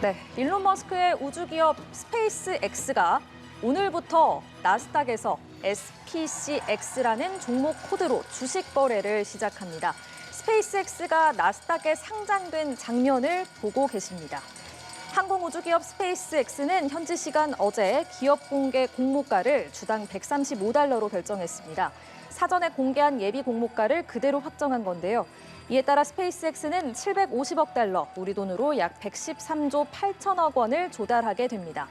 네, 일론 머스크의 우주기업 스페이스X가 오늘부터 나스닥에서 SPCX라는 종목 코드로 주식 거래를 시작합니다. 스페이스X가 나스닥에 상장된 장면을 보고 계십니다. 항공우주기업 스페이스X는 현지 시간 어제 기업 공개 공모가를 주당 $135로 결정했습니다. 사전에 공개한 예비 공모가를 그대로 확정한 건데요. 이에 따라 스페이스X는 $750억, 우리 돈으로 약 113조 8천억 원을 조달하게 됩니다.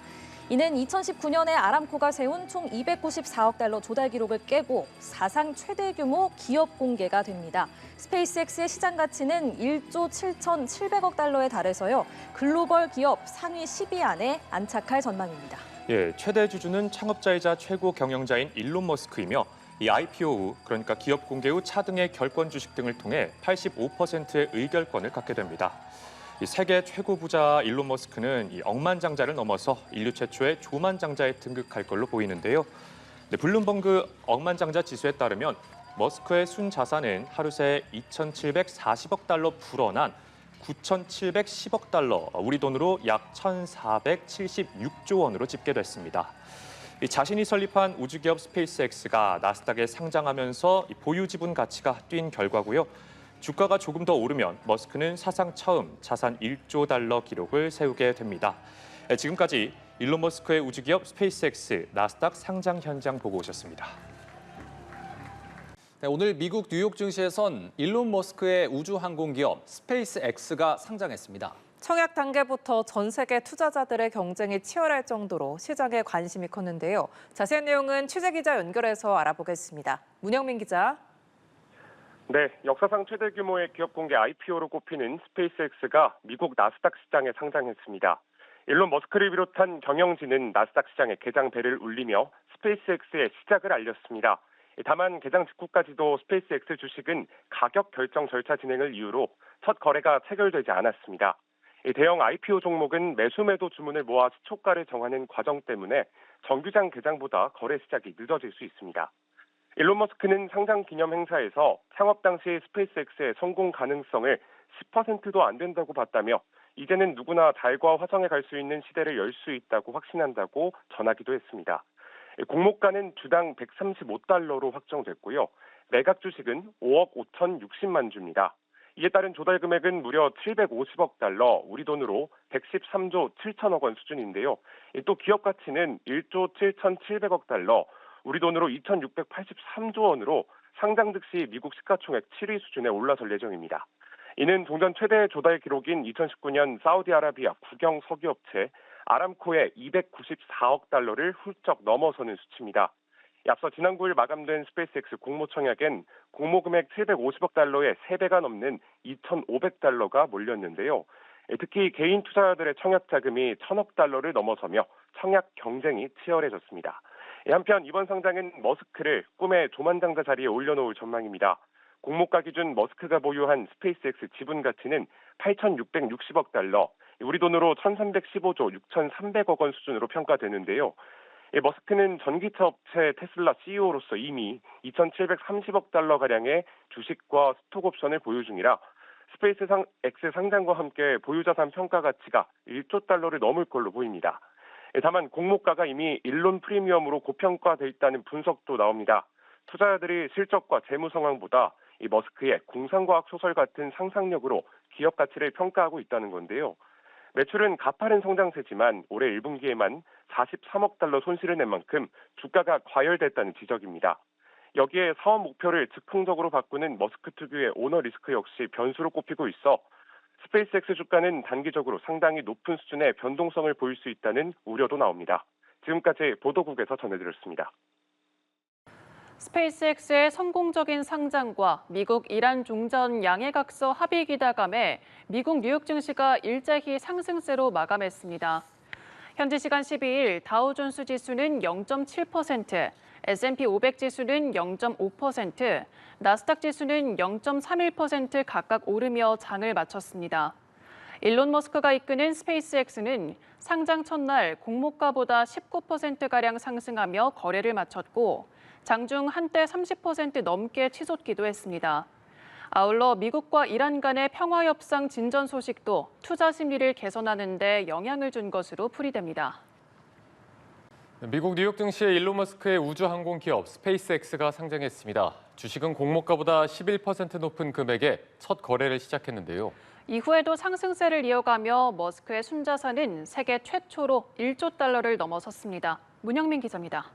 이는 2019년에 아람코가 세운 총 $294억 조달 기록을 깨고 사상 최대 규모 기업 공개가 됩니다. 스페이스X의 시장 가치는 1조 7,700억 달러에 달해서요. 글로벌 기업 상위 10위 안에 안착할 전망입니다. 최대 주주는 창업자이자 최고 경영자인 일론 머스크이며 이 IPO 후, 그러니까 기업 공개 후 차등의 결권 주식 등을 통해 85%의 의결권을 갖게 됩니다. 이 세계 최고 부자 일론 머스크는 이 억만장자를 넘어서 인류 최초의 조만장자에 등극할 걸로 보이는데요. 블룸버그 억만장자 지수에 따르면 머스크의 순자산은 하루 새 2,740억 달러 불어난 9,710억 달러, 우리 돈으로 약 1,476조 원으로 집계됐습니다. 자신이 설립한 우주기업 스페이스X가 나스닥에 상장하면서 보유 지분 가치가 뛴 결과고요. 주가가 조금 더 오르면 머스크는 사상 처음 자산 1조 달러 기록을 세우게 됩니다. 지금까지 일론 머스크의 우주기업 스페이스X 나스닥 상장 현장 보고 오셨습니다. 네, 오늘 미국 뉴욕 증시에선 일론 머스크의 우주항공기업 스페이스X가 상장했습니다. 청약 단계부터 전 세계 투자자들의 경쟁이 치열할 정도로 시장에 관심이 컸는데요. 자세한 내용은 취재기자 연결해서 알아보겠습니다. 문영민 기자. 네, 역사상 최대 규모의 기업 공개 IPO로 꼽히는 스페이스X가 미국 나스닥 시장에 상장했습니다. 일론 머스크를 비롯한 경영진은 나스닥 시장에 개장 벨을 울리며 스페이스X의 시작을 알렸습니다. 다만 개장 직후까지도 스페이스X 주식은 가격 결정 절차 진행을 이유로 첫 거래가 체결되지 않았습니다. 대형 IPO 종목은 매수-매도 주문을 모아 시초가를 정하는 과정 때문에 정규장 개장보다 거래 시작이 늦어질 수 있습니다. 일론 머스크는 상장 기념 행사에서 창업 당시 스페이스X의 성공 가능성을 10%도 안 된다고 봤다며 이제는 누구나 달과 화성에 갈 수 있는 시대를 열 수 있다고 확신한다고 전하기도 했습니다. 공모가는 주당 $135로 확정됐고요. 매각 주식은 5억 5,060만 주입니다. 이에 따른 조달 금액은 무려 $750억, 우리 돈으로 113조 7천억 원 수준인데요. 또 기업 가치는 1조 7,700억, 우리 돈으로 2,683조 원으로 상장 즉시 미국 시가총액 7위 수준에 올라설 예정입니다. 이는 종전 최대 조달 기록인 2019년 사우디아라비아 국영 석유업체 아람코의 $294억 훌쩍 넘어서는 수치입니다. 앞서 지난 9일 마감된 스페이스X 공모 청약엔 공모 금액 $750억의 3배가 넘는 $2,500가 몰렸는데요. 특히 개인 투자자들의 청약 자금이 $1,000억 넘어서며 청약 경쟁이 치열해졌습니다. 한편 이번 상장은 머스크를 꿈의 조만장자 자리에 올려놓을 전망입니다. 공모가 기준 머스크가 보유한 스페이스X 지분 가치는 $8,660억, 우리 돈으로 1,315조 6,300억 원 수준으로 평가되는데요. 머스크는 전기차 업체 테슬라 CEO로서 이미 $2,730억 가량의 주식과 스톡옵션을 보유 중이라 스페이스X 상장과 함께 보유자산 평가 가치가 $1조 넘을 걸로 보입니다. 다만 공모가가 이미 일론 프리미엄으로 고평가돼 있다는 분석도 나옵니다. 투자자들이 실적과 재무 상황보다 이 머스크의 공상과학 소설 같은 상상력으로 기업 가치를 평가하고 있다는 건데요. 매출은 가파른 성장세지만 올해 1분기에만 $43억 손실을 낸 만큼 주가가 과열됐다는 지적입니다. 여기에 사업 목표를 즉흥적으로 바꾸는 머스크 특유의 오너 리스크 역시 변수로 꼽히고 있어 스페이스X 주가는 단기적으로 상당히 높은 수준의 변동성을 보일 수 있다는 우려도 나옵니다. 지금까지 보도국에서 전해드렸습니다. 스페이스X의 성공적인 상장과 미국 이란 종전 양해각서 합의 기대감에 미국 뉴욕 증시가 일제히 상승세로 마감했습니다. 현지 시간 12일 다우존스 지수는 0.7%, S&P 500 지수는 0.5%, 나스닥 지수는 0.31% 각각 오르며 장을 마쳤습니다. 일론 머스크가 이끄는 스페이스X는 상장 첫날 공모가보다 19%가량 상승하며 거래를 마쳤고 장중 한때 30% 넘게 치솟기도 했습니다. 아울러 미국과 이란 간의 평화협상 진전 소식도 투자 심리를 개선하는 데 영향을 준 것으로 풀이됩니다. 미국 뉴욕 증시에 일론 머스크의 우주항공 기업 스페이스X가 상장했습니다. 주식은 공모가보다 11% 높은 금액에 첫 거래를 시작했는데요. 이후에도 상승세를 이어가며 머스크의 순자산은 세계 최초로 1조 달러를 넘어섰습니다. 문영민 기자입니다.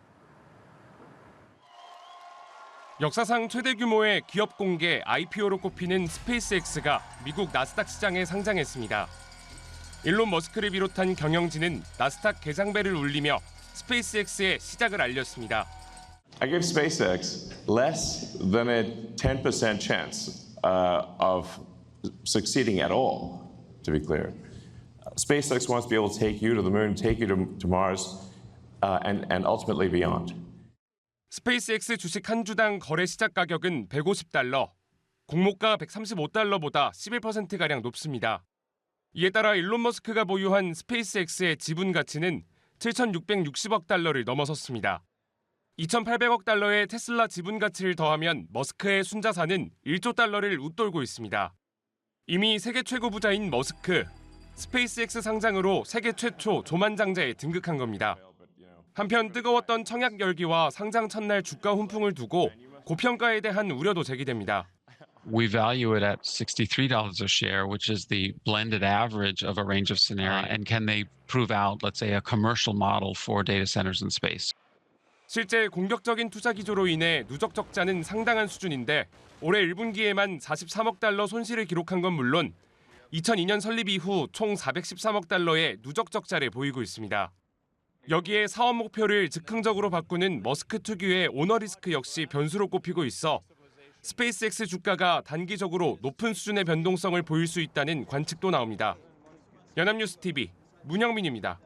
역사상 최대 규모의 기업 공개 IPO로 꼽히는 스페이스X가 미국 나스닥 시장에 상장했습니다. 일론 머스크를 비롯한 경영진은 나스닥 개장벨을 울리며 스페이스X의 시작을 알렸습니다. I give SpaceX less than a 10% chance of succeeding at all, to be clear. SpaceX wants to be able to take you to the moon, take you to Mars, and ultimately beyond. 스페이스X 주식 한 주당 거래 시작 가격은 150달러, 공모가 135달러보다 11%가량 높습니다. 이에 따라 일론 머스크가 보유한 스페이스X의 지분 가치는 7,660억 달러를 넘어섰습니다. 2,800억 달러의 테슬라 지분 가치를 더하면 머스크의 순자산은 1조 달러를 웃돌고 있습니다. 이미 세계 최고 부자인 머스크, 스페이스X 상장으로 세계 최초 조만장자에 등극한 겁니다. 한편 뜨거웠던 청약 열기와 상장 첫날 주가 훈풍을 두고 고평가에 대한 우려도 제기됩니다. We value it at $63 a share, which is the blended average of a range of scenarios. And can they prove out, let's say, a commercial model for data centers in space? 실제 공격적인 투자 기조로 인해 누적 적자는 상당한 수준인데 올해 1분기에만 43억 달러 손실을 기록한 건 물론 2002년 설립 이후 총 413억 달러의 누적 적자를 보이고 있습니다. 여기에 사업 목표를 즉흥적으로 바꾸는 머스크 특유의 오너 리스크 역시 변수로 꼽히고 있어 스페이스X 주가가 단기적으로 높은 수준의 변동성을 보일 수 있다는 관측도 나옵니다. 연합뉴스 TV 문영민입니다.